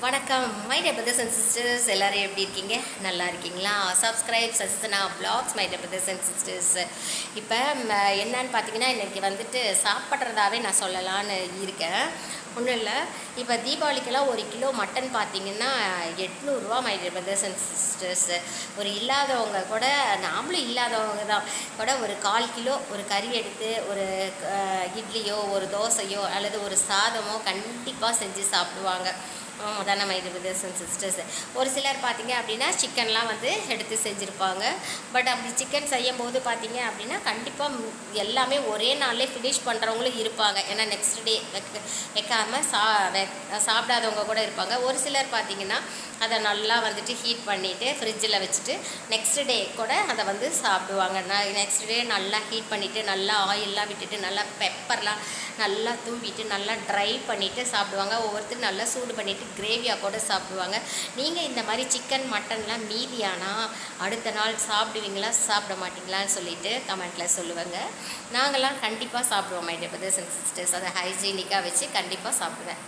வணக்கம் my dear brothers and sisters, எல்லோரும் எப்படி இருக்கீங்க? நல்லா இருக்கீங்களா? சப்ஸ்கிரைப் சசிசனா vlogs my dear brothers and sisters. இப்போ என்னன்னு பார்த்தீங்கன்னா, இன்றைக்கி வந்துட்டு சாப்பிட்றதாவே நான் சொல்லலான்னு இருக்கேன். ஒன்றும் இல்லை, இப்போ தீபாவளிக்கெல்லாம் 1 கிலோ மட்டன் பார்த்தீங்கன்னா 800 my dear brothers and sisters. ஒரு இல்லாதவங்க கூட, நாமளும் இல்லாதவங்க தான் கூட, ஒரு 1/4 கிலோ ஒரு கறி எடுத்து ஒரு இட்லியோ ஒரு தோசையோ அல்லது ஒரு சாதமோ கண்டிப்பாக செஞ்சு சாப்பிடுவாங்க. அதான my dear brothers and sisters. ஒரு சிலர் பார்த்தீங்க அப்படின்னா சிக்கன்லாம் வந்து எடுத்து செஞ்சுருப்பாங்க. பட் அப்படி சிக்கன் செய்யும்போது பார்த்தீங்க அப்படின்னா கண்டிப்பாக எல்லாமே ஒரே நாள்லேயே ஃபினிஷ் பண்ணுறவங்களும் இருப்பாங்க. ஏன்னா நெக்ஸ்ட் டே வைக்காமல் சாப்பிடாதவங்க கூட இருப்பாங்க. ஒரு சிலர் பார்த்தீங்கன்னா அதை நல்லா வந்துட்டு ஹீட் பண்ணிவிட்டு ஃப்ரிட்ஜில் வச்சுட்டு நெக்ஸ்ட் டே கூட அதை வந்து சாப்பிடுவாங்க. நெக்ஸ்ட் டே நல்லா ஹீட் பண்ணிவிட்டு நல்லா ஆயிலெலாம் விட்டுட்டு நல்லா பெப்பர்லாம் நல்லா தூவிட்டு நல்லா ட்ரை பண்ணிவிட்டு சாப்பிடுவாங்க. ஒவ்வொருத்தரும் நல்லா சூடு பண்ணிவிட்டு கிரேவியாக கூட சாப்பிடுவாங்க. நீங்கள் இந்த மாதிரி சிக்கன் மட்டன்லாம் மீதியானால் அடுத்த நாள் சாப்பிடுவீங்களா சாப்பிட மாட்டிங்களான்னு சொல்லிவிட்டு கமெண்ட்டில் சொல்லுவாங்க. நாங்கள்லாம் கண்டிப்பாக சாப்பிடுவோம் my dear brothers and sisters. அதை ஹைஜீனிக்காக வச்சு கண்டிப்பாக சாப்பிடுவேன்.